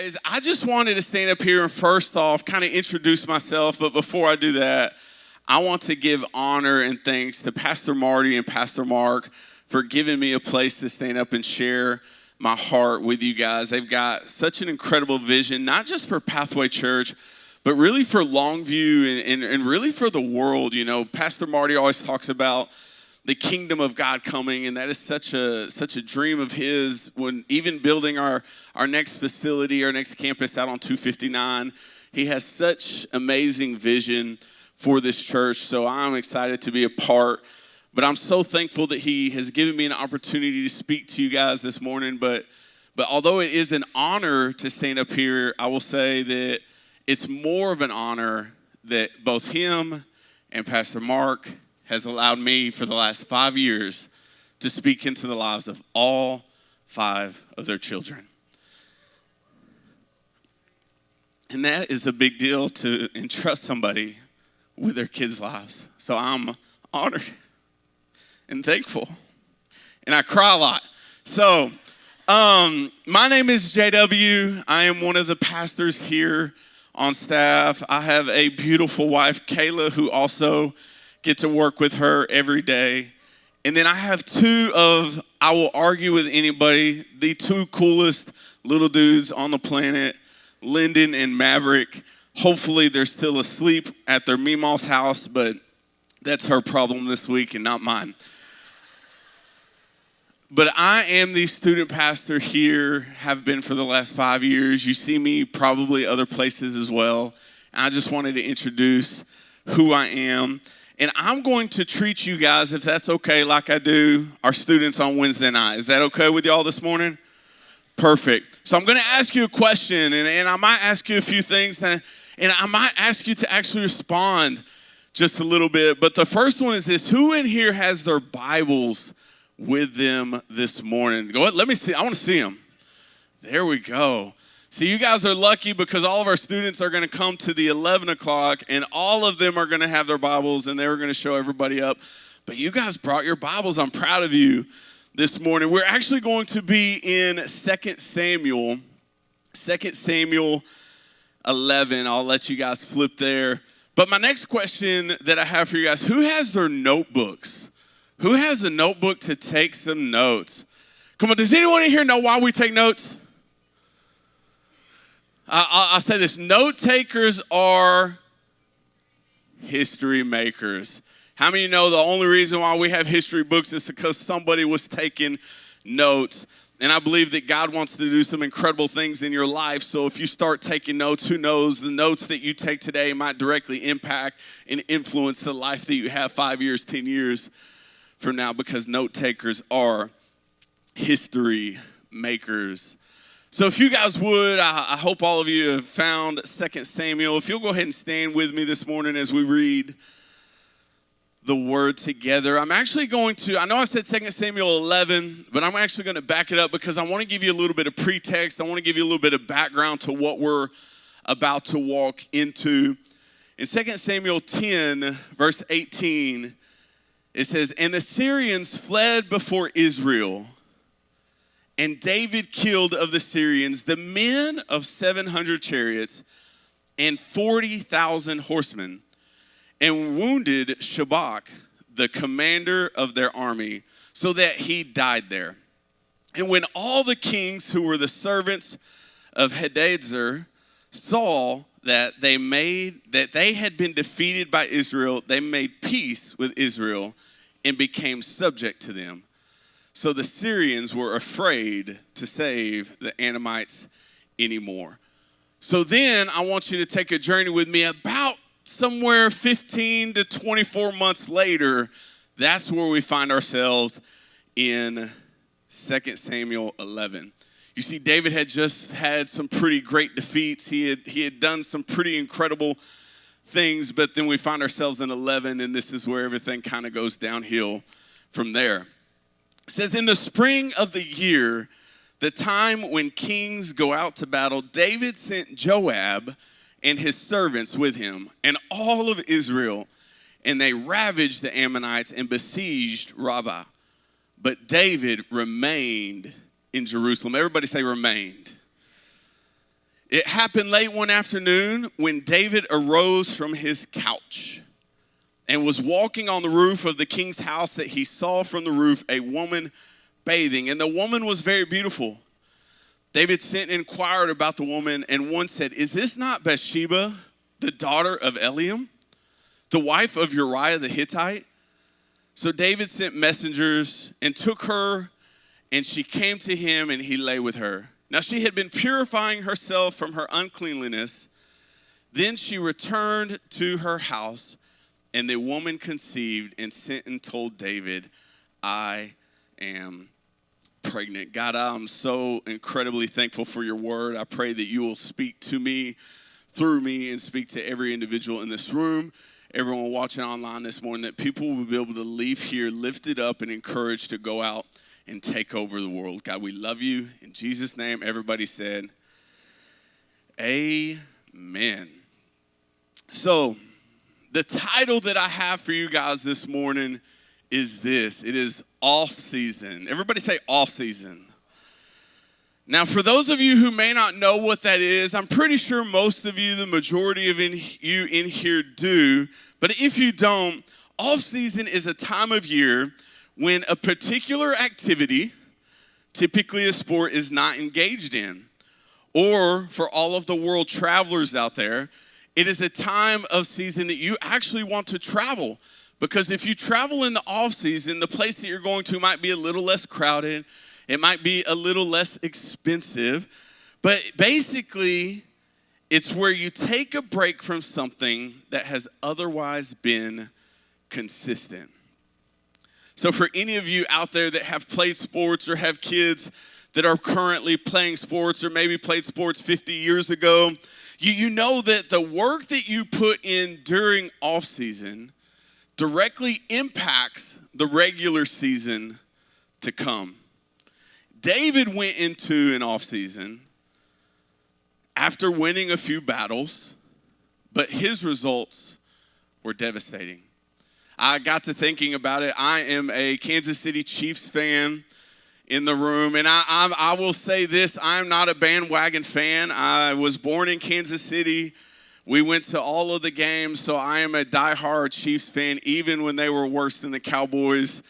Anyways, I just wanted to stand up here and first off kind of introduce myself. But before I do that, I want to give honor and thanks to Pastor Marty and Pastor Mark for giving me a place to stand up and share my heart with you guys. They've got such an incredible vision, not just for Pathway Church, but really for Longview and really for the world. You know, Pastor Marty always talks about the kingdom of God coming, and that is such a dream of his. When even building our next facility, our next campus out on 259, he has such amazing vision for this church. So I'm excited to be a part. But I'm so thankful that he has given me an opportunity to speak to you guys this morning. But although it is an honor to stand up here, I will say that it's more of an honor that both him and Pastor Mark has allowed me for the last 5 years to speak into the lives of all 5 of their children. And that is a big deal to entrust somebody with their kids' lives. So I'm honored and thankful. And I cry a lot. So my name is JW. I am one of the pastors here on staff. I have a beautiful wife, Kayla, who also get to work with her every day. And then I have I will argue with anybody, the 2 coolest little dudes on the planet, Lyndon and Maverick. Hopefully they're still asleep at their Meemaw's house, but that's her problem this week and not mine. But I am the student pastor here, have been for the last 5 years. You see me probably other places as well. I just wanted to introduce who I am. And I'm going to treat you guys, if that's okay, like I do our students on Wednesday night. Is that okay with y'all this morning? Perfect. So I'm going to ask you a question, and I might ask you a few things, and I might ask you to actually respond just a little bit. But the first one is this: who in here has their Bibles with them this morning? Go ahead, let me see. I want to see them. There we go. See, you guys are lucky because all of our students are going to come to the 11 o'clock, and all of them are going to have their Bibles, and they're going to show everybody up. But you guys brought your Bibles. I'm proud of you this morning. We're actually going to be in 2 Samuel 11. I'll let you guys flip there. But my next question that I have for you guys: who has their notebooks? Who has a notebook to take some notes? Come on, does anyone in here know why we take notes? I'll say this: note takers are history makers. How many of you know the only reason why we have history books is because somebody was taking notes? And I believe that God wants to do some incredible things in your life. So if you start taking notes, who knows, the notes that you take today might directly impact and influence the life that you have 5 years, 10 years from now, because note takers are history makers. So if you guys would, I hope all of you have found 2 Samuel. If you'll go ahead and stand with me this morning as we read the word together. I'm actually going to, I know I said 2 Samuel 11, but I'm actually going to back it up because I want to give you a little bit of pretext. I want to give you a little bit of background to what we're about to walk into. In 2 Samuel 10, verse 18, it says, "And the Syrians fled before Israel, and David killed of the Syrians the men of 700 chariots and 40,000 horsemen, and wounded Shabak, the commander of their army, so that he died there. And when all the kings who were the servants of Hadadezer saw that they had been defeated by Israel, they made peace with Israel and became subject to them. So the Syrians were afraid to save the Ammonites anymore." So then I want you to take a journey with me about somewhere 15 to 24 months later. That's where we find ourselves in 2 Samuel 11. You see, David had just had some pretty great defeats. He had done some pretty incredible things, but then we find ourselves in 11, and this is where everything kind of goes downhill from there. It says, "In the spring of the year, the time when kings go out to battle, David sent Joab and his servants with him and all of Israel, and they ravaged the Ammonites and besieged Rabbah. But David remained in Jerusalem." Everybody say remained. It happened late one afternoon when David arose from his couch and was walking on the roof of the king's house that he saw from the roof a woman bathing. And the woman was very beautiful. David sent and inquired about the woman, and one said, "Is this not Bathsheba, the daughter of Eliam, the wife of Uriah the Hittite?" So David sent messengers and took her, and she came to him, and he lay with her. Now she had been purifying herself from her uncleanliness. Then she returned to her house, and the woman conceived and sent and told David, "I am pregnant." God, I'm so incredibly thankful for your word. I pray that you will speak to me, through me, and speak to every individual in this room, everyone watching online this morning, that people will be able to leave here lifted up and encouraged to go out and take over the world. God, we love you. In Jesus' name, everybody said, amen. So, the title that I have for you guys this morning is this. It is off season. Everybody say off season. Now, for those of you who may not know what that is, I'm pretty sure most of you, the majority of you in here do. But if you don't, off season is a time of year when a particular activity, typically a sport, is not engaged in. Or for all of the world travelers out there, it is a time of season that you actually want to travel. Because if you travel in the off season, the place that you're going to might be a little less crowded. It might be a little less expensive. But basically, it's where you take a break from something that has otherwise been consistent. So for any of you out there that have played sports or have kids that are currently playing sports or maybe played sports 50 years ago, you know that the work that you put in during off season directly impacts the regular season to come. David went into an off season after winning a few battles, but his results were devastating. I got to thinking about it. I am a Kansas City Chiefs fan in the room, and I will say this, I'm not a bandwagon fan. I was born in Kansas City. We went to all of the games, so I am a diehard Chiefs fan, even when they were worse than the Cowboys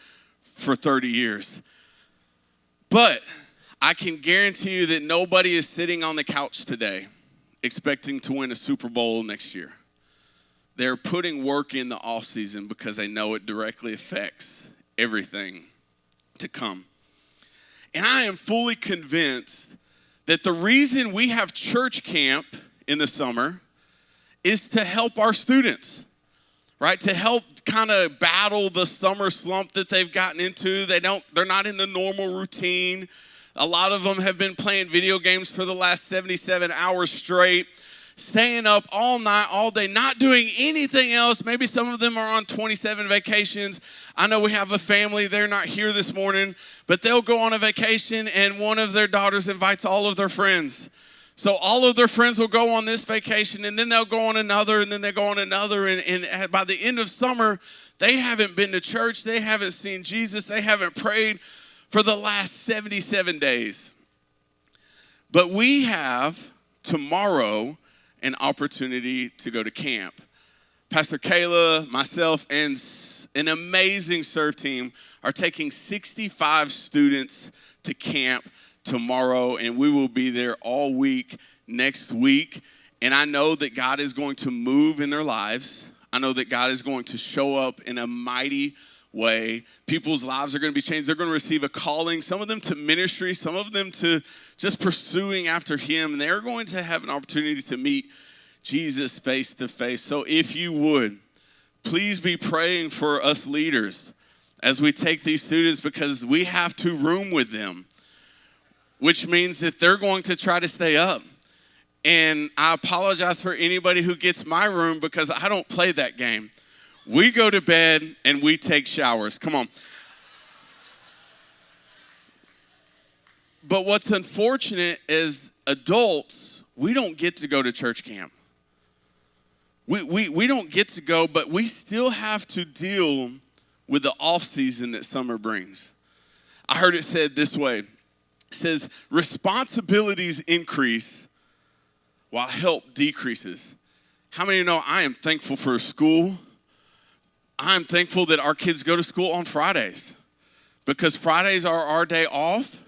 for 30 years. But I can guarantee you that nobody is sitting on the couch today expecting to win a Super Bowl next year. They're putting work in the off season because they know it directly affects everything to come. And I am fully convinced that the reason we have church camp in the summer is to help our students, right? To help kind of battle the summer slump that they've gotten into. They're not in the normal routine. A lot of them have been playing video games for the last 77 hours straight, staying up all night, all day, not doing anything else. Maybe some of them are on 27 vacations. I know we have a family, they're not here this morning, but they'll go on a vacation and one of their daughters invites all of their friends. So all of their friends will go on this vacation, and then they'll go on another, and then they go on another. And by the end of summer, they haven't been to church. They haven't seen Jesus. They haven't prayed for the last 77 days. But we have tomorrow an opportunity to go to camp. Pastor Kayla, myself, and an amazing serve team are taking 65 students to camp tomorrow, and we will be there all week next week. And I know that God is going to move in their lives. I know that God is going to show up in a mighty way. People's lives are going to be changed. They're going to receive a calling, some of them to ministry, some of them to just pursuing after him. And they're going to have an opportunity to meet Jesus face to face. So if you would, please be praying for us leaders as we take these students, because we have to room with them, which means that they're going to try to stay up. And I apologize for anybody who gets my room because I don't play that game. We go to bed and we take showers. Come on. But what's unfortunate is adults, we don't get to go to church camp. We don't get to go, but we still have to deal with the off season that summer brings. I heard it said this way. It says, responsibilities increase, while help decreases. How many of you know I am thankful for school? I'm thankful that our kids go to school on Fridays because Fridays are our day off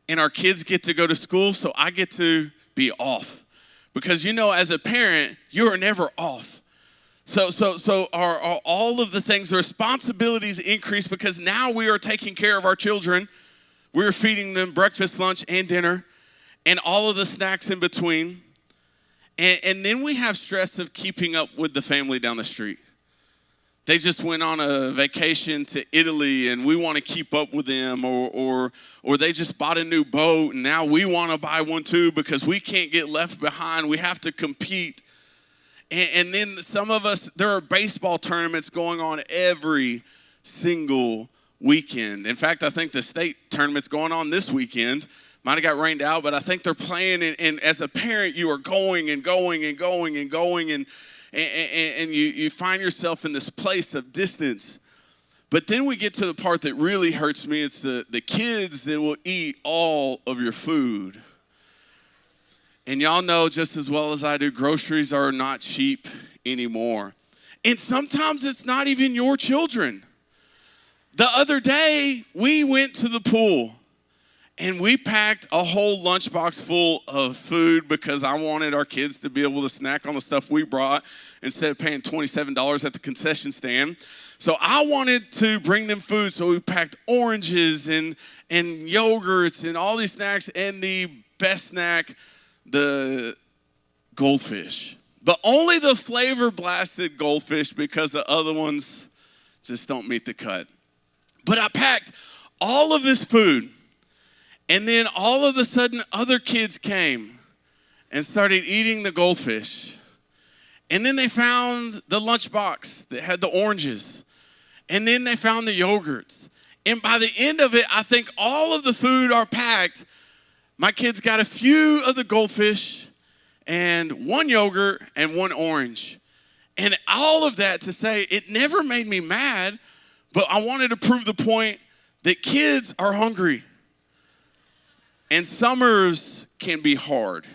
and our kids get to go to school, so I get to be off. Because as a parent, you are never off. So all of the things, the responsibilities increase because now we are taking care of our children. We're feeding them breakfast, lunch, and dinner, and all of the snacks in between. And then we have stress of keeping up with the family down the street. They just went on a vacation to Italy and we want to keep up with them, or they just bought a new boat and now we want to buy one too because we can't get left behind. We have to compete. And then some of us, there are baseball tournaments going on every single weekend. In fact, I think the state tournament's going on this weekend. Might have got rained out, but I think they're playing. And as a parent, you are going and going and going and going, and you find yourself in this place of distance. But then we get to the part that really hurts me. It's the kids that will eat all of your food. And y'all know just as well as I do, groceries are not cheap anymore. And sometimes it's not even your children. The other day, we went to the pool. And we packed a whole lunchbox full of food because I wanted our kids to be able to snack on the stuff we brought instead of paying $27 at the concession stand. So I wanted to bring them food, so we packed oranges and yogurts and all these snacks, and the best snack, the goldfish. But only the flavor-blasted goldfish because the other ones just don't meet the cut. But I packed all of this food. And then all of a sudden, other kids came and started eating the goldfish. And then they found the lunchbox that had the oranges. And then they found the yogurts. And by the end of it, I think all of the food are packed. My kids got a few of the goldfish and one yogurt and one orange. And all of that to say, it never made me mad, but I wanted to prove the point that kids are hungry. And summers can be hard.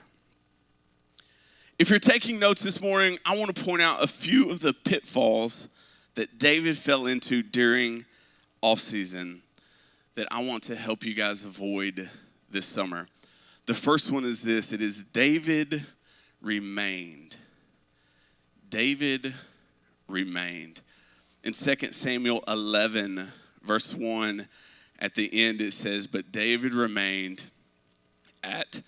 If you're taking notes this morning, I want to point out a few of the pitfalls that David fell into during off-season that I want to help you guys avoid this summer. The first one is this. It is David remained. David remained. In 2 Samuel 11, verse 1, at the end it says, "But David remained at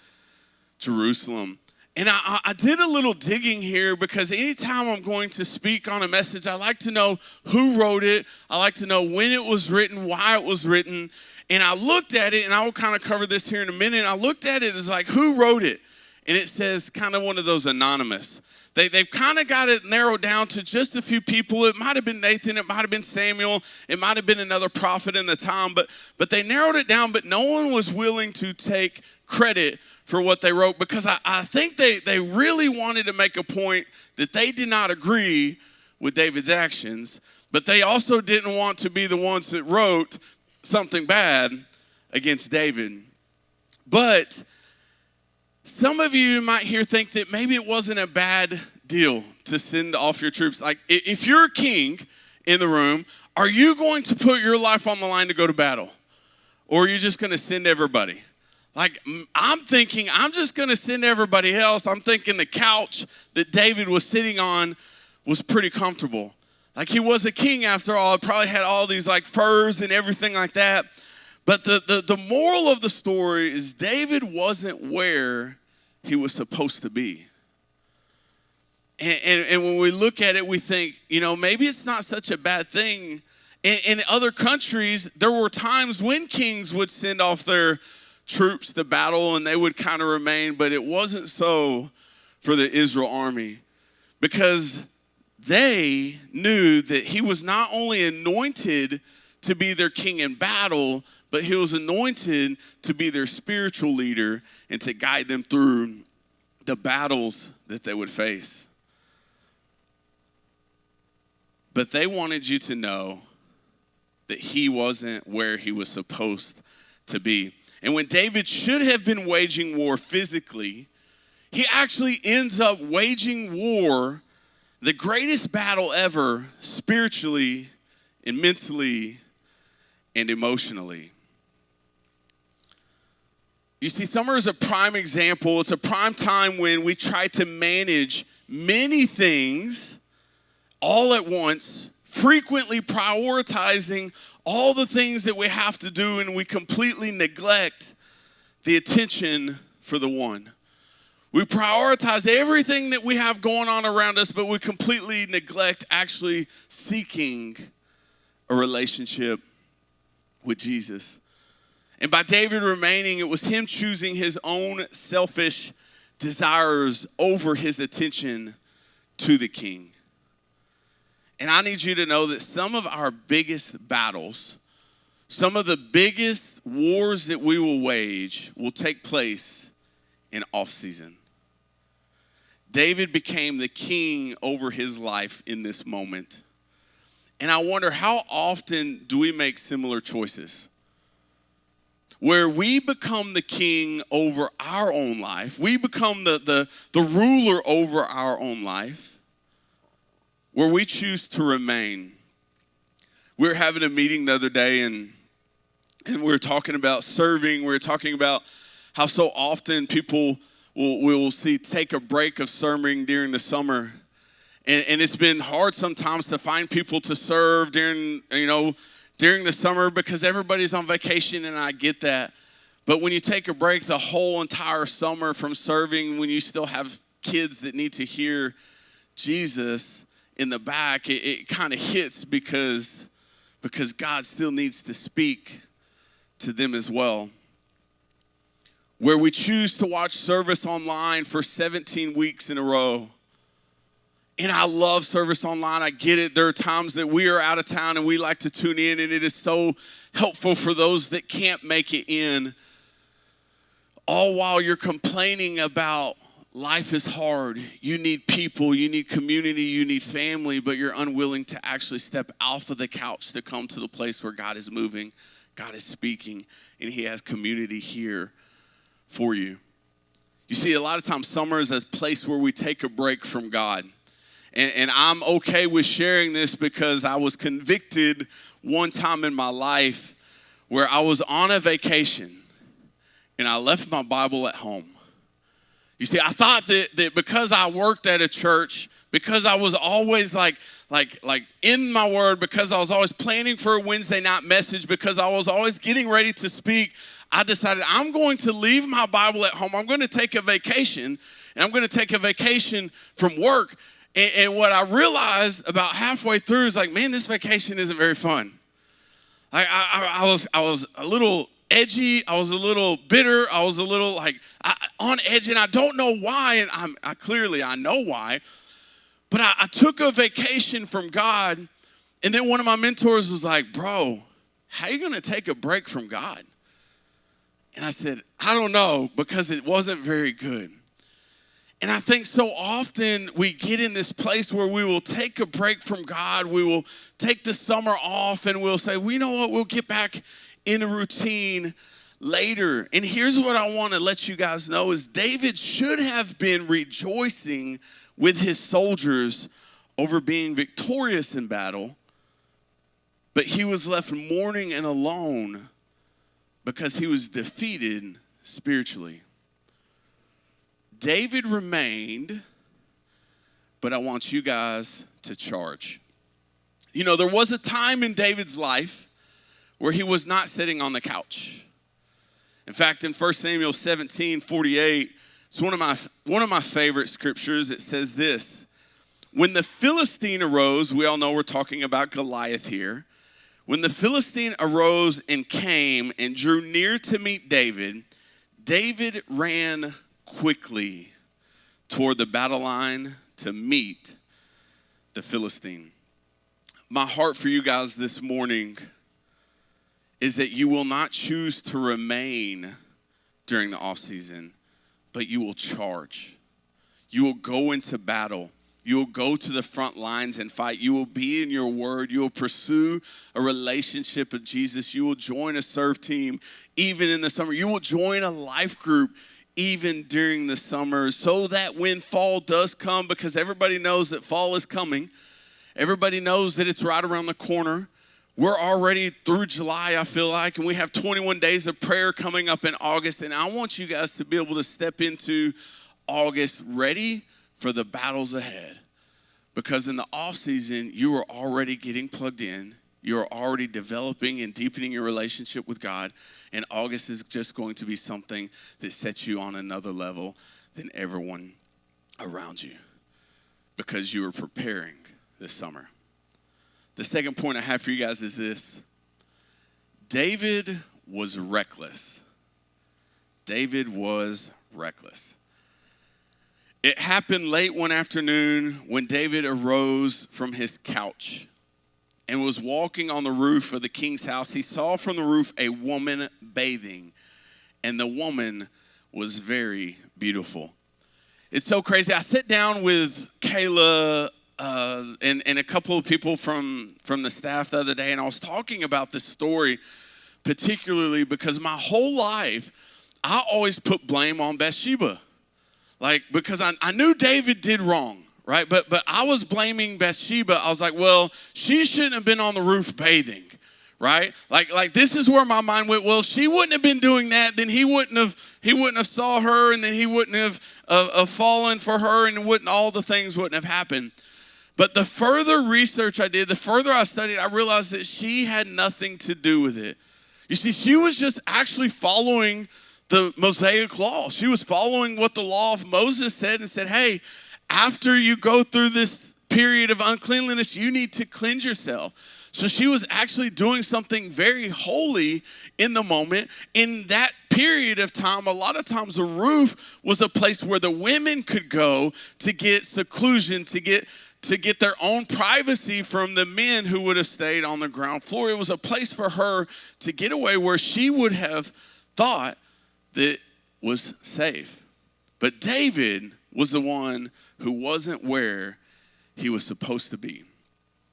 Jerusalem." And I did a little digging here because anytime I'm going to speak on a message, I like to know who wrote it. I like to know when it was written, why it was written. And I looked at it, and I will kind of cover this here in a minute. I looked at it as like, who wrote it? And it says kind of one of those anonymous. They've kind of got it narrowed down to just a few people. It might have been Nathan. It might have been Samuel. It might have been another prophet in the time. But they narrowed it down, but no one was willing to take credit for what they wrote because I think they really wanted to make a point that they did not agree with David's actions, but they also didn't want to be the ones that wrote something bad against David. But some of you might think that maybe it wasn't a bad deal to send off your troops. Like, if you're a king in the room, are you going to put your life on the line to go to battle? Or are you just going to send everybody? Like, I'm thinking, I'm just going to send everybody else. I'm thinking the couch that David was sitting on was pretty comfortable. Like, he was a king after all. It probably had all these, like, furs and everything like that. But the moral of the story is David wasn't where he was supposed to be. And when we look at it, we think, maybe it's not such a bad thing. In other countries, there were times when kings would send off their troops to battle and they would kind of remain, but it wasn't so for the Israel army because they knew that he was not only anointed to be their king in battle, but he was anointed to be their spiritual leader and to guide them through the battles that they would face. But they wanted you to know that he wasn't where he was supposed to be. And when David should have been waging war physically, He actually ends up waging war, the greatest battle ever, spiritually and mentally and emotionally. You see, summer is a prime example. It's a prime time when we try to manage many things all at once, frequently prioritizing all the things that we have to do, and we completely neglect the attention for the one. We prioritize everything that we have going on around us, but we completely neglect actually seeking a relationship with Jesus. And by David remaining, it was him choosing his own selfish desires over his attention to the king. And I need you to know that some of our biggest battles, some of the biggest wars that we will wage will take place in off-season. David became the king over his life in this moment. And I wonder, how often do we make similar choices? Where we become the king over our own life. We become the ruler over our own life. Where we choose to remain. We were having a meeting the other day and we were talking about serving. We were talking about how so often people will take a break of serving during the summer. And it's been hard sometimes to find people to serve during the summer because everybody's on vacation, and I get that. But when you take a break the whole entire summer from serving, when you still have kids that need to hear Jesus in the back, it kind of hits because God still needs to speak to them as well. Where we choose to watch service online for 17 weeks in a row. And I love service online. I get it. There are times that we are out of town and we like to tune in, and it is so helpful for those that can't make it in. All while you're complaining about life is hard. You need people, you need community, you need family, but you're unwilling to actually step off of the couch to come to the place where God is moving, God is speaking, and he has community here for you. You see, a lot of times summer is a place where we take a break from God. And I'm okay with sharing this because I was convicted one time in my life where I was on a vacation and I left my Bible at home. You see, I thought that because I worked at a church, because I was always like in my word, because I was always planning for a Wednesday night message, because I was always getting ready to speak, I decided I'm going to leave my Bible at home. I'm going to take a vacation, and I'm going to take a vacation from work. And what I realized about halfway through is like, man, this vacation isn't very fun. I was a little edgy. I was a little bitter. I was a little on edge, and I don't know why. And I know why. But I took a vacation from God, and then one of my mentors was like, bro, how are you going to take a break from God? And I said, I don't know, because it wasn't very good. And I think so often we get in this place where we will take a break from God. We will take the summer off and we'll say, well, you know what, we'll get back in a routine later. And here's what I want to let you guys know is David should have been rejoicing with his soldiers over being victorious in battle, but he was left mourning and alone because he was defeated spiritually. David remained, but I want you guys to charge. You know, there was a time in David's life where he was not sitting on the couch. In fact, in 1 Samuel 17:48, it's one of my favorite scriptures. It says this: when the Philistine arose, we all know we're talking about Goliath here. When the Philistine arose and came and drew near to meet David, David ran quickly toward the battle line to meet the Philistine. My heart for you guys this morning is that you will not choose to remain during the off season, but you will charge. You will go into battle. You will go to the front lines and fight. You will be in your word. You will pursue a relationship with Jesus. You will join a serve team even in the summer. You will join a life group even during the summer, so that when fall does come, because everybody knows that fall is coming, everybody knows that it's right around the corner. We're already through July, I feel like, and we have 21 days of prayer coming up in August, and I want you guys to be able to step into August ready for the battles ahead. Because in the off season, you are already getting plugged in. You're already developing and deepening your relationship with God. And August is just going to be something that sets you on another level than everyone around you. Because you are preparing this summer. The second point I have for you guys is this. David was reckless. David was reckless. It happened late one afternoon when David arose from his couch and was walking on the roof of the king's house. He saw from the roof a woman bathing, and the woman was very beautiful. It's so crazy. I sat down with Kayla and a couple of people from the staff the other day, and I was talking about this story particularly because my whole life, I always put blame on Bathsheba. Because I knew David did wrong, right? But I was blaming Bathsheba. I was like, well, she shouldn't have been on the roof bathing, right? Like this is where my mind went. Well, she wouldn't have been doing that, then he wouldn't have saw her, and then he wouldn't have fallen for her, and all the things wouldn't have happened. But the further research I did, the further I studied, I realized that she had nothing to do with it. You see, she was just actually following the Mosaic law. She was following what the law of Moses said and said, hey, after you go through this period of uncleanliness, you need to cleanse yourself. So she was actually doing something very holy in the moment. In that period of time, a lot of times the roof was a place where the women could go to get seclusion, to get their own privacy from the men who would have stayed on the ground floor. It was a place for her to get away where she would have thought that was safe. But David was the one who wasn't where he was supposed to be.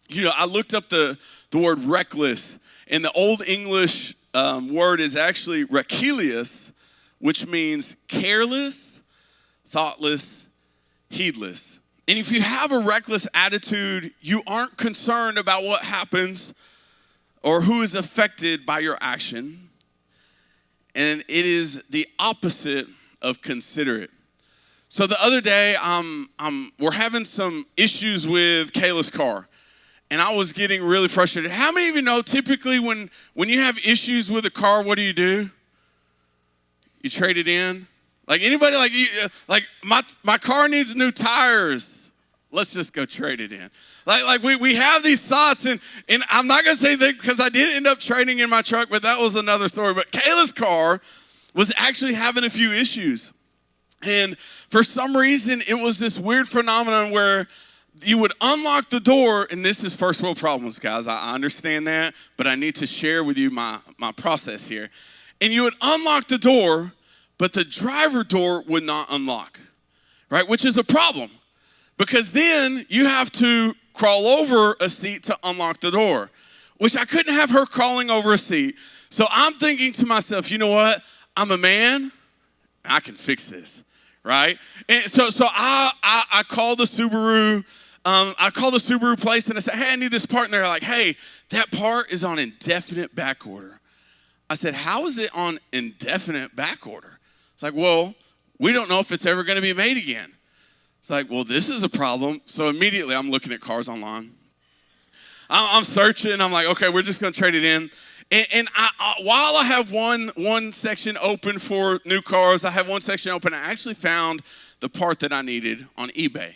You know, I looked up the word reckless, and the Old English word is actually reckless, which means careless, thoughtless, heedless. And if you have a reckless attitude, you aren't concerned about what happens or who is affected by your action. And it is the opposite of considerate. So the other day, we're having some issues with Kayla's car. And I was getting really frustrated. How many of you know typically when you have issues with a car, what do? You trade it in? Like anybody, my car needs new tires. Let's just go trade it in. We have these thoughts, and I'm not going to say that because I did end up trading in my truck, but that was another story. But Kayla's car was actually having a few issues. And for some reason, it was this weird phenomenon where you would unlock the door, and this is first world problems, guys. I understand that, but I need to share with you my process here. And you would unlock the door, but the driver door would not unlock, right? Which is a problem because then you have to crawl over a seat to unlock the door, which I couldn't have her crawling over a seat. So I'm thinking to myself, you know what? I'm a man. I can fix this, right? And so I call the Subaru. I call the Subaru place and I say, hey, I need this part. And they're like, hey, that part is on indefinite back order. I said, how is it on indefinite back order? It's like, well, we don't know if it's ever going to be made again. It's like, well, this is a problem. So immediately I'm looking at cars online. I'm searching. I'm like, okay, we're just going to trade it in. And while I have one section open for new cars, I have one section open. I actually found the part that I needed on eBay.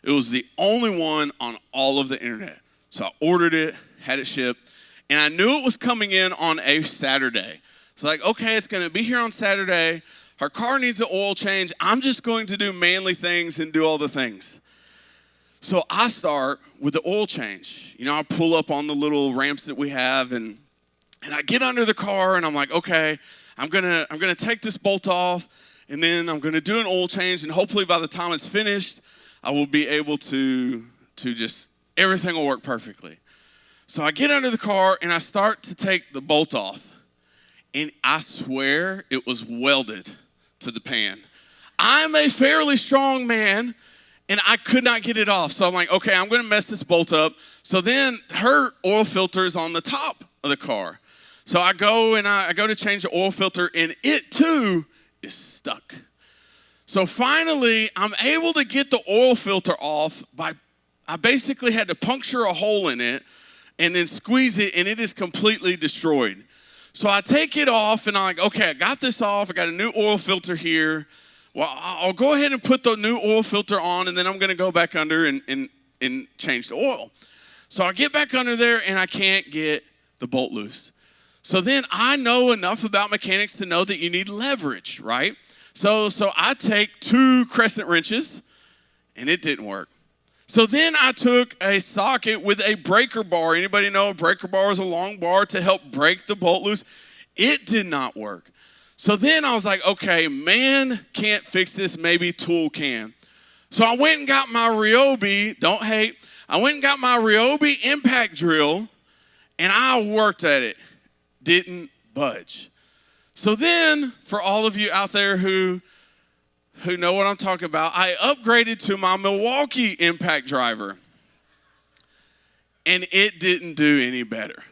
It was the only one on all of the internet. So I ordered it, had it shipped, and I knew it was coming in on a Saturday. So like, okay, it's going to be here on Saturday. Her car needs an oil change. I'm just going to do manly things and do all the things. So I start with the oil change. You know, I pull up on the little ramps that we have, and I get under the car, and I'm like, okay, I'm gonna take this bolt off, and then I'm gonna do an oil change, and hopefully by the time it's finished, I will be able to just, everything will work perfectly. So I get under the car, and I start to take the bolt off, and I swear it was welded to the pan. I'm a fairly strong man, and I could not get it off. So I'm like, okay, I'm going to mess this bolt up. So then her oil filter is on the top of the car. So I go to change the oil filter, and it too is stuck. So finally, I'm able to get the oil filter off I basically had to puncture a hole in it and then squeeze it, and it is completely destroyed. So I take it off, and I'm like, okay, I got this off. I got a new oil filter here. Well, I'll go ahead and put the new oil filter on, and then I'm going to go back under and change the oil. So I get back under there, and I can't get the bolt loose. So then I know enough about mechanics to know that you need leverage, right? So I take 2 crescent wrenches, and it didn't work. So then I took a socket with a breaker bar. Anybody know a breaker bar is a long bar to help break the bolt loose? It did not work. So then I was like, okay, man can't fix this, maybe tool can. So I went and got my Ryobi, don't hate, I went and got my Ryobi impact drill, and I worked at it. Didn't budge. So then, for all of you out there who know what I'm talking about, I upgraded to my Milwaukee impact driver, and it didn't do any better.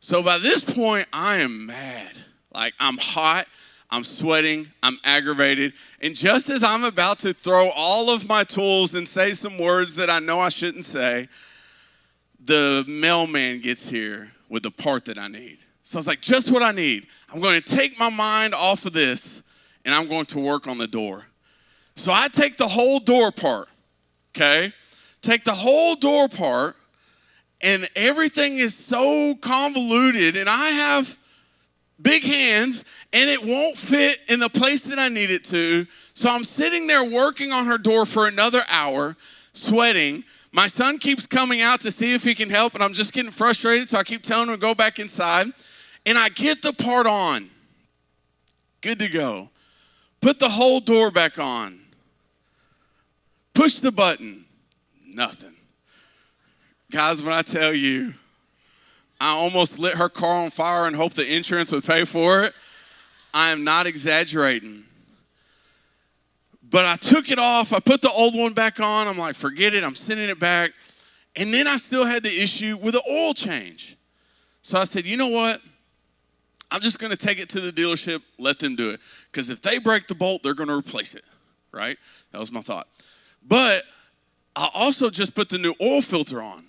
So by this point, I am mad. Like, I'm hot, I'm sweating, I'm aggravated, and just as I'm about to throw all of my tools and say some words that I know I shouldn't say, the mailman gets here with the part that I need. So I was like, just what I need. I'm going to take my mind off of this, and I'm going to work on the door. So I take the whole door part, okay? Take the whole door part, and everything is so convoluted, and I have big hands, and it won't fit in the place that I need it to. So I'm sitting there working on her door for another hour, sweating. My son keeps coming out to see if he can help, and I'm just getting frustrated, so I keep telling him to go back inside. And I get the part on. Good to go. Put the whole door back on. Push the button. Nothing. Guys, when I tell you, I almost lit her car on fire and hoped the insurance would pay for it, I am not exaggerating. But I took it off. I put the old one back on. I'm like, forget it. I'm sending it back. And then I still had the issue with the oil change. So I said, you know what? I'm just going to take it to the dealership, let them do it. Because if they break the bolt, they're going to replace it, right? That was my thought. But I also just put the new oil filter on.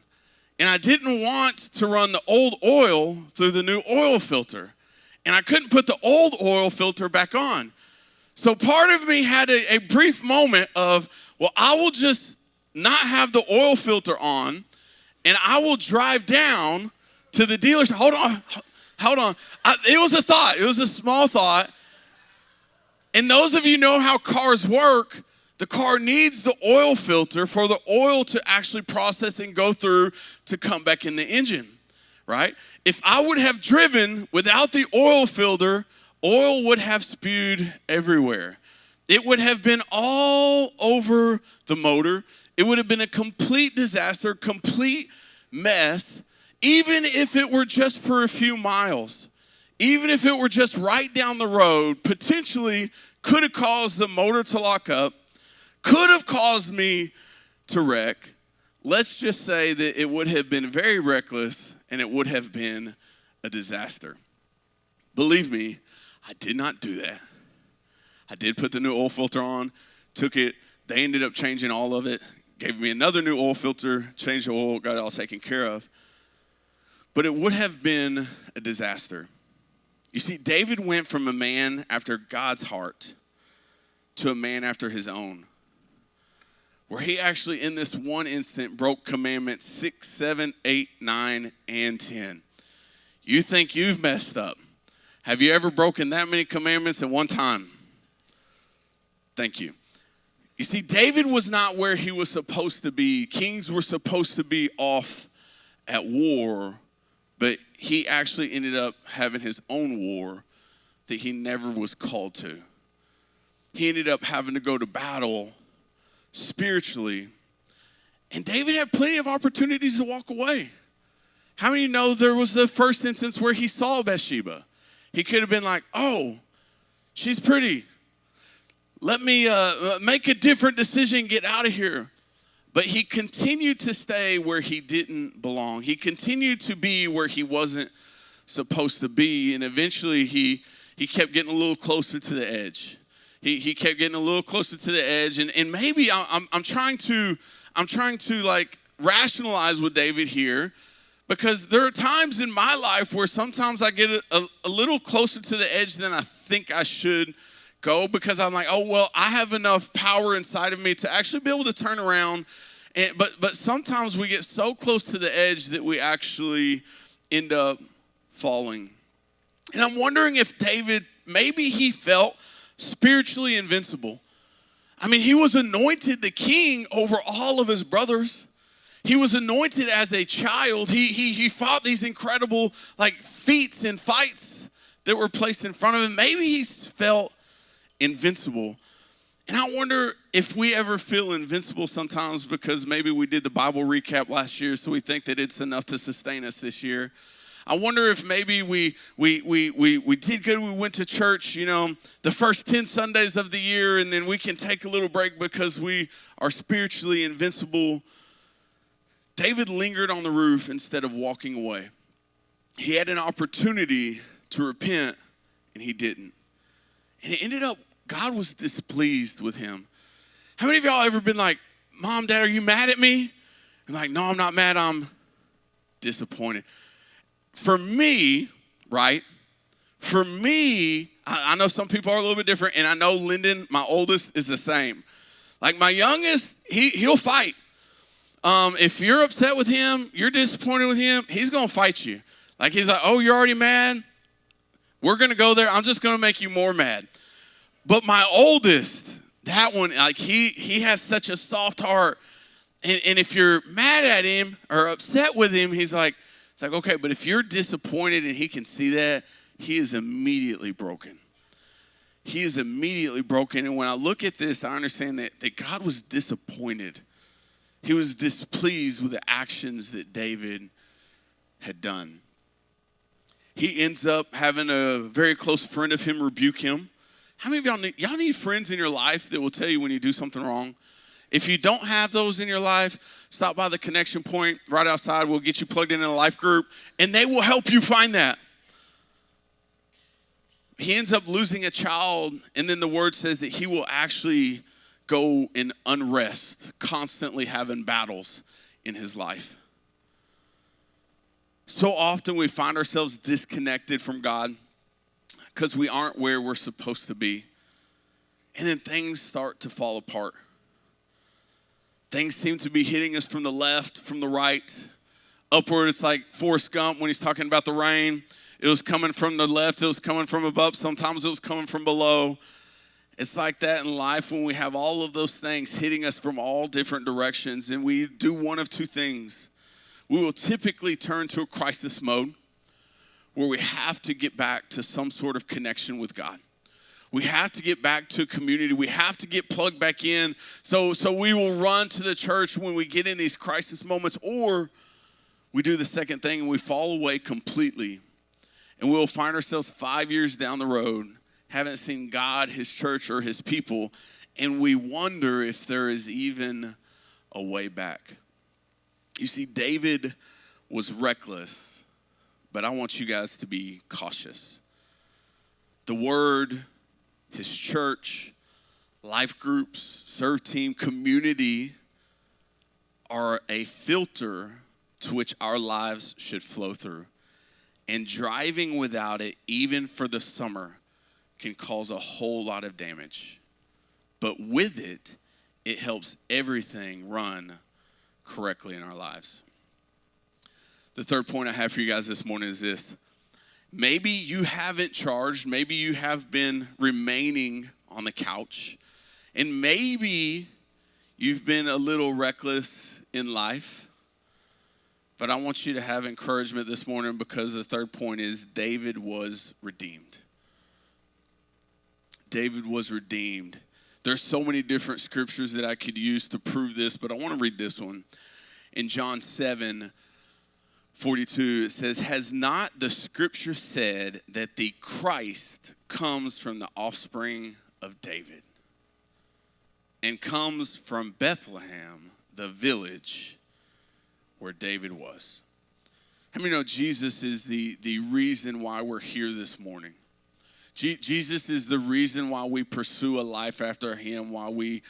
And I didn't want to run the old oil through the new oil filter. And I couldn't put the old oil filter back on. So part of me had a brief moment of, well, I will just not have the oil filter on, and I will drive down to the dealership. Hold on. It was a thought. It was a small thought. And those of you know how cars work, the car needs the oil filter for the oil to actually process and go through to come back in the engine, right? If I would have driven without the oil filter, oil would have spewed everywhere. It would have been all over the motor. It would have been a complete disaster, complete mess. Even if it were just for a few miles, even if it were just right down the road, potentially could have caused the motor to lock up, could have caused me to wreck. Let's just say that it would have been very reckless and it would have been a disaster. Believe me, I did not do that. I did put the new oil filter on, took it. They ended up changing all of it, gave me another new oil filter, changed the oil, got it all taken care of. But it would have been a disaster. You see, David went from a man after God's heart to a man after his own, where he actually, in this one instant, broke commandments 6, 7, 8, 9, and 10. You think you've messed up. Have you ever broken that many commandments at one time? Thank you. You see, David was not where he was supposed to be. Kings were supposed to be off at war, but he actually ended up having his own war that he never was called to. He ended up having to go to battle spiritually. And David had plenty of opportunities to walk away. How many of you know there was the first instance where he saw Bathsheba? He could have been like, oh, she's pretty. let me make a different decision, get out of here. But he continued to stay where he didn't belong. He continued to be where he wasn't supposed to be. And eventually he kept getting a little closer to the edge. He kept getting a little closer to the edge. And maybe I'm trying to like rationalize with David here, because there are times in my life where sometimes I get a little closer to the edge than I think I should go, because I'm like, oh, well, I have enough power inside of me to actually be able to turn around. But sometimes we get so close to the edge that we actually end up falling. And I'm wondering if David, maybe he felt spiritually invincible. I mean, he was anointed the king over all of his brothers. He was anointed as a child. He fought these incredible like feats and fights that were placed in front of him. Maybe he felt invincible. And I wonder if we ever feel invincible sometimes because maybe we did the Bible recap last year, so we think that it's enough to sustain us this year. I wonder if maybe we did good, we went to church, the first 10 Sundays of the year, and then we can take a little break because we are spiritually invincible. David lingered on the roof instead of walking away. He had an opportunity to repent, and he didn't. And it ended up, God was displeased with him. How many of y'all ever been like, Mom, Dad, are you mad at me? And like, no, I'm not mad, I'm disappointed. For me, right? For me, I know some people are a little bit different, and I know Lyndon, my oldest, is the same. Like my youngest, he'll fight. If you're upset with him, you're disappointed with him, he's going to fight you. Like he's like, oh, you're already mad? We're going to go there. I'm just going to make you more mad. But my oldest, that one, like he has such a soft heart. And if you're mad at him or upset with him, it's like, okay, but if you're disappointed and he can see that, he is immediately broken. He is immediately broken. And when I look at this, I understand that God was disappointed. He was displeased with the actions that David had done. He ends up having a very close friend of him rebuke him. How many of y'all need friends in your life that will tell you when you do something wrong? If you don't have those in your life, stop by the connection point right outside. We'll get you plugged in a life group, and they will help you find that. He ends up losing a child, and then the word says that he will actually go in unrest, constantly having battles in his life. So often we find ourselves disconnected from God because we aren't where we're supposed to be. And then things start to fall apart. Things seem to be hitting us from the left, from the right. Upward, it's like Forrest Gump when he's talking about the rain. It was coming from the left, it was coming from above, sometimes it was coming from below. It's like that in life when we have all of those things hitting us from all different directions, and we do one of two things. We will typically turn to a crisis mode where we have to get back to some sort of connection with God. We have to get back to community. We have to get plugged back in. So we will run to the church when we get in these crisis moments, or we do the second thing and we fall away completely. And we'll find ourselves 5 years down the road, haven't seen God, his church, or his people, and we wonder if there is even a way back. You see, David was reckless, but I want you guys to be cautious. The word, his church, life groups, serve team, community are a filter to which our lives should flow through. And driving without it, even for the summer, can cause a whole lot of damage. But with it, it helps everything run correctly in our lives. The third point I have for you guys this morning is this. Maybe you haven't charged. Maybe you have been remaining on the couch. And maybe you've been a little reckless in life. But I want you to have encouragement this morning because the third point is David was redeemed. David was redeemed. There's so many different scriptures that I could use to prove this, but I want to read this one. In John 7:42, it says, "Has not the scripture said that the Christ comes from the offspring of David?" and comes from Bethlehem, the village where David was. How many know Jesus is the reason why we're here this morning? Jesus is the reason why we pursue a life after him, why we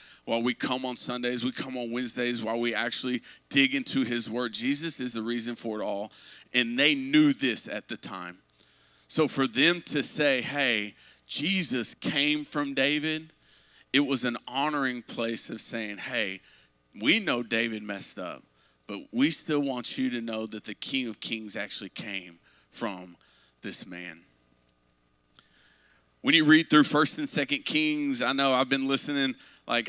come on Sundays, we come on Wednesdays, why we actually dig into his word. Jesus is the reason for it all, and they knew this at the time. So for them to say, hey, Jesus came from David, it was an honoring place of saying, hey, we know David messed up, but we still want you to know that the King of Kings actually came from this man. When you read through 1st and 2nd Kings, I know I've been listening, I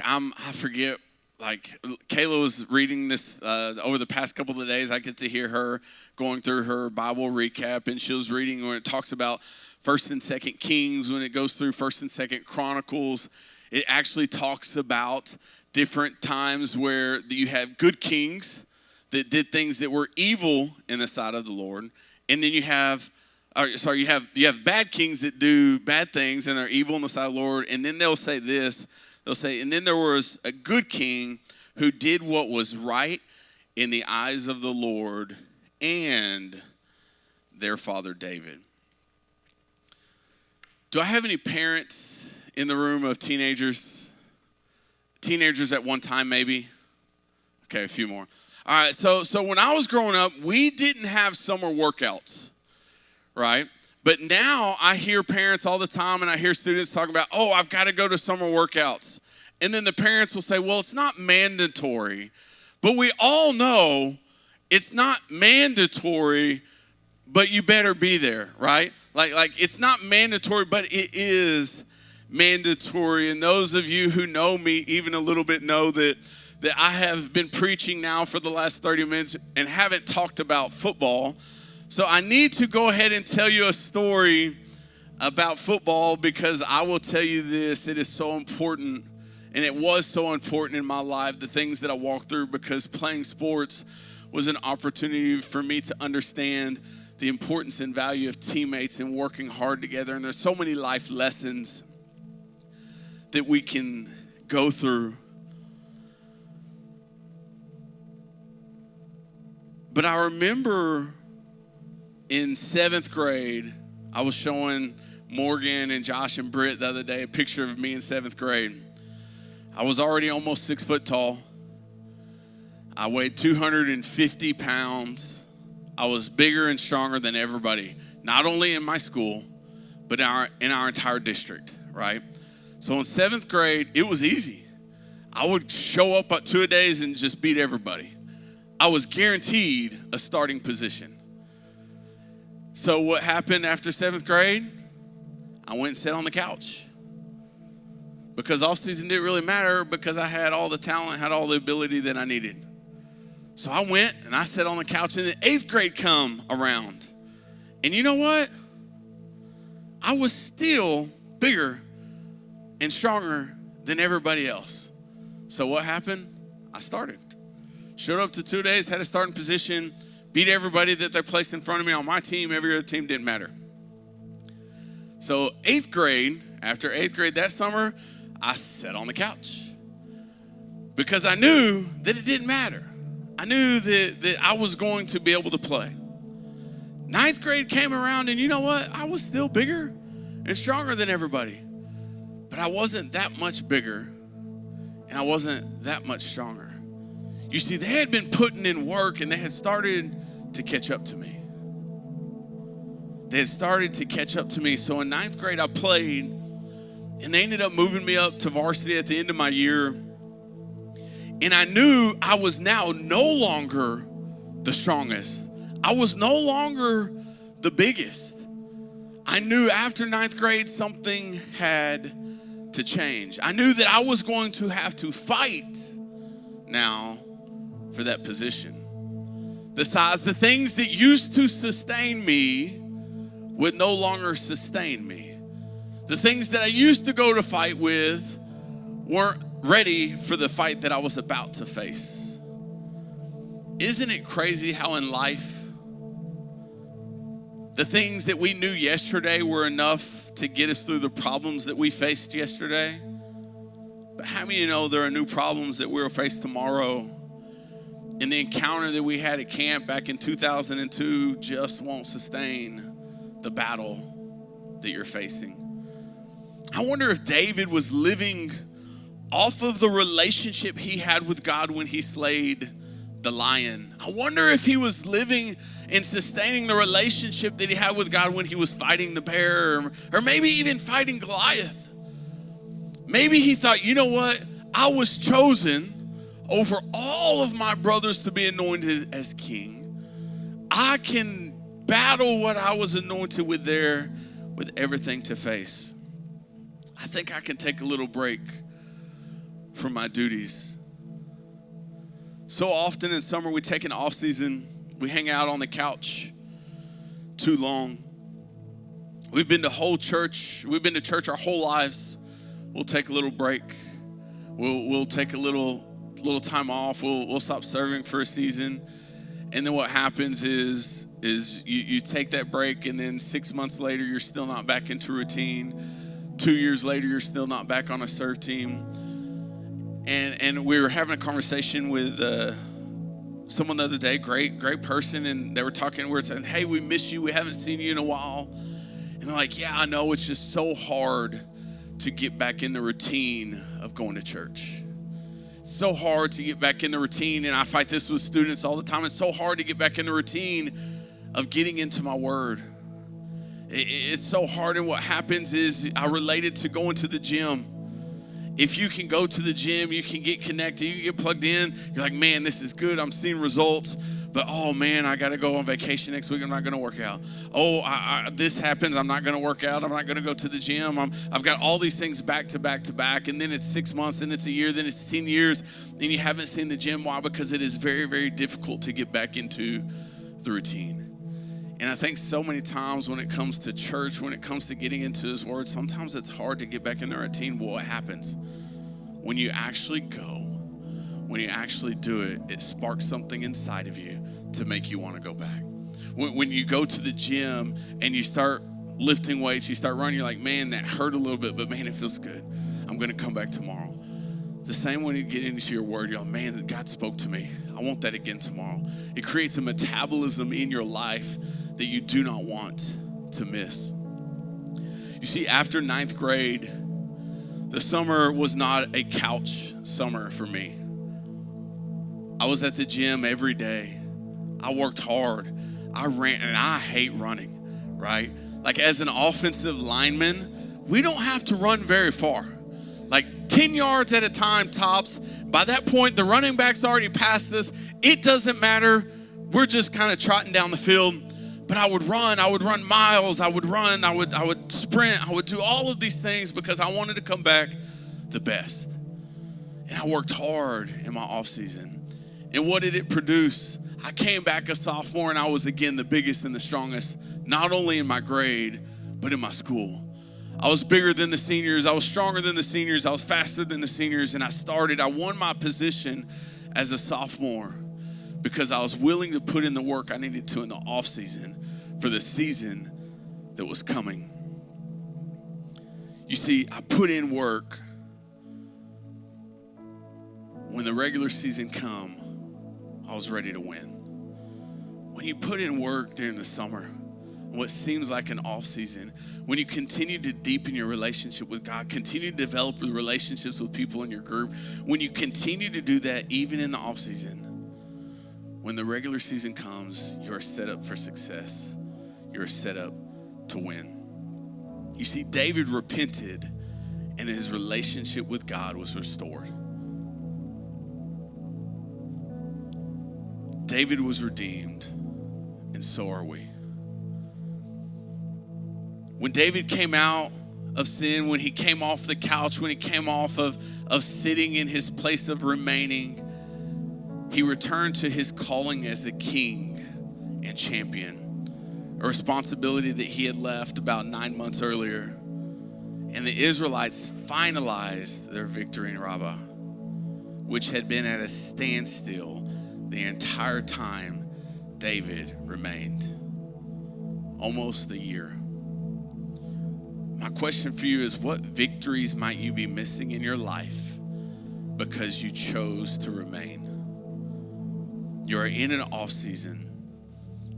forget, Kayla was reading this over the past couple of days. I get to hear her going through her Bible recap, and she was reading when it talks about 1st and 2nd Kings, when it goes through 1st and 2nd Chronicles, it actually talks about different times where you have good kings that did things that were evil in the sight of the Lord, and then you have bad kings that do bad things and they're evil in the sight of the Lord, and then they'll say this, and then there was a good king who did what was right in the eyes of the Lord and their father David. Do I have any parents in the room of teenagers? Teenagers at one time, maybe? Okay, a few more. All right, so when I was growing up, we didn't have summer workouts, right? But now I hear parents all the time, and I hear students talking about, oh, I've got to go to summer workouts. And then the parents will say, well, it's not mandatory. But we all know it's not mandatory, but you better be there, right? Like it's not mandatory, but it is mandatory. And those of you who know me even a little bit know that I have been preaching now for the last 30 minutes and haven't talked about football. So I need to go ahead and tell you a story about football, because I will tell you this, it is so important, and it was so important in my life, the things that I walked through, because playing sports was an opportunity for me to understand the importance and value of teammates and working hard together. And there's so many life lessons that we can go through. But I remember in 7th grade, I was showing Morgan and Josh and Britt the other day a picture of me in 7th grade. I was already almost 6 foot tall. I weighed 250 pounds. I was bigger and stronger than everybody, not only in my school, but in our entire district, right? So in 7th grade, it was easy. I would show up at 2-a-days and just beat everybody. I was guaranteed a starting position. So what happened after 7th grade? I went and sat on the couch. Because off season didn't really matter, because I had all the talent, had all the ability that I needed. So I went and I sat on the couch, and then 8th grade come around. And you know what? I was still bigger and stronger than everybody else. So what happened? I started. Showed up to 2 days, had a starting position, beat everybody that they placed in front of me on my team. Every other team didn't matter. So 8th grade, after 8th grade that summer, I sat on the couch. Because I knew that it didn't matter. I knew that I was going to be able to play. 9th grade came around, and you know what? I was still bigger and stronger than everybody. But I wasn't that much bigger, and I wasn't that much stronger. You see, they had been putting in work, and they had started to catch up to me. They had started to catch up to me. So in 9th grade, I played, and they ended up moving me up to varsity at the end of my year. And I knew I was now no longer the strongest. I was no longer the biggest. I knew after 9th grade, something had to change. I knew that I was going to have to fight now for that position. The things that used to sustain me would no longer sustain me. The things that I used to go to fight with weren't ready for the fight that I was about to face. Isn't it crazy how in life, the things that we knew yesterday were enough to get us through the problems that we faced yesterday? But how many of you know there are new problems that we'll face tomorrow? And the encounter that we had at camp back in 2002 just won't sustain the battle that you're facing. I wonder if David was living off of the relationship he had with God when he slayed the lion. I wonder if he was living and sustaining the relationship that he had with God when he was fighting the bear, or maybe even fighting Goliath. Maybe he thought, you know what? I was chosen over all of my brothers to be anointed as king. I can battle what I was anointed with there with everything to face. I think I can take a little break from my duties. So often in summer we take an off season, we hang out on the couch too long. We've been to church our whole lives. We'll take a little break. We'll take a little time off. We'll stop serving for a season. And then what happens is you take that break, and then 6 months later you're still not back into routine. 2 years later you're still not back on a serve team. And we were having a conversation with someone the other day, great person, and they were talking, we were saying, hey, we miss you, we haven't seen you in a while. And they're like, yeah, I know, it's just so hard to get back in the routine of going to church. It's so hard to get back in the routine, and I fight this with students all the time. It's so hard to get back in the routine of getting into my word. It's so hard, and what happens is I relate it to going to the gym. If you can go to the gym, you can get connected, you can get plugged in. You're like, man, this is good. I'm seeing results. But, oh, man, I got to go on vacation next week. I'm not going to work out. Oh, this happens. I'm not going to work out. I'm not going to go to the gym. I've got all these things back to back to back. And then it's 6 months, then it's a year, then it's 10 years. And you haven't seen the gym. Why? Because it is very, very difficult to get back into the routine. And I think so many times when it comes to church, when it comes to getting into His Word, sometimes it's hard to get back in the routine. Well, what happens? When you actually go, when you actually do it, it sparks something inside of you to make you want to go back. When you go to the gym and you start lifting weights, you start running, you're like, man, that hurt a little bit, but man, it feels good. I'm going to come back tomorrow. The same when you get into your word, you're like, man, God spoke to me. I want that again tomorrow. It creates a metabolism in your life that you do not want to miss. You see, after 9th grade, the summer was not a couch summer for me. I was at the gym every day. I worked hard. I ran, and I hate running, right? Like as an offensive lineman, we don't have to run very far. Like 10 yards at a time tops. By that point, the running back's already past us. It doesn't matter. We're just kind of trotting down the field. But I would run miles, I would sprint, I would do all of these things because I wanted to come back the best. And I worked hard in my off season. And what did it produce? I came back a sophomore and I was again the biggest and the strongest, not only in my grade, but in my school. I was bigger than the seniors, I was stronger than the seniors, I was faster than the seniors, and I won my position as a sophomore because I was willing to put in the work I needed to in the off season for the season that was coming. You see, I put in work. When the regular season come, I was ready to win. When you put in work during the summer, what seems like an off season, when you continue to deepen your relationship with God, continue to develop relationships with people in your group, when you continue to do that even in the off season, when the regular season comes, you are set up for success. You're set up to win. You see, David repented and his relationship with God was restored. David was redeemed, and so are we. When David came out of sin, when he came off the couch, when he came off of sitting in his place of remaining, he returned to his calling as the king and champion, a responsibility that he had left about 9 months earlier. And the Israelites finalized their victory in Rabbah, which had been at a standstill the entire time David remained. Almost a year. My question for you is, what victories might you be missing in your life because you chose to remain. You're in an off season,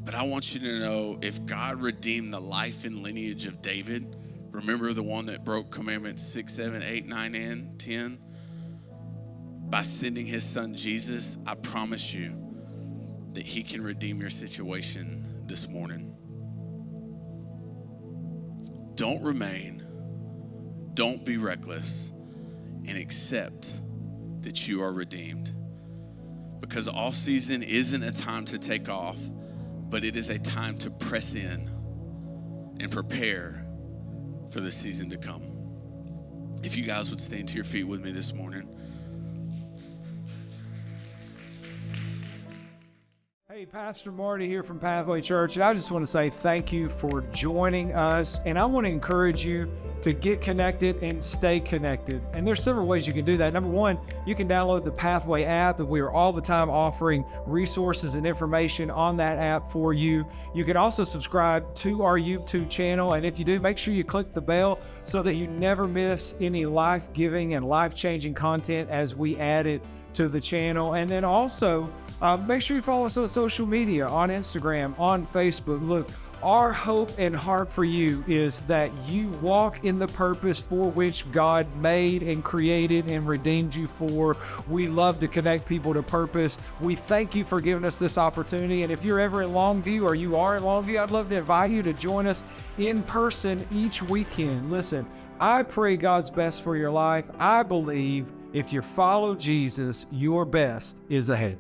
but I want you to know if God redeemed the life and lineage of David, remember the one that broke commandments 6, 7, 8, 9, and 10? By sending his son Jesus, I promise you that he can redeem your situation this morning. Don't remain, don't be reckless, and accept that you are redeemed. Because off season isn't a time to take off, but it is a time to press in and prepare for the season to come. If you guys would stand to your feet with me this morning. Hey, Pastor Marty here from Pathway Church, and I just want to say thank you for joining us, and I want to encourage you to get connected and stay connected. And there's several ways you can do that. Number one, you can download the Pathway app, and we are all the time offering resources and information on that app for you. You can also subscribe to our YouTube channel, and if you do, make sure you click the bell so that you never miss any life-giving and life-changing content as we add it to the channel. And then also, make sure you follow us on social media, on Instagram, on Facebook. Look, our hope and heart for you is that you walk in the purpose for which God made and created and redeemed you for. We love to connect people to purpose. We thank you for giving us this opportunity. And if you're ever in Longview or you are in Longview, I'd love to invite you to join us in person each weekend. Listen, I pray God's best for your life. I believe if you follow Jesus, your best is ahead.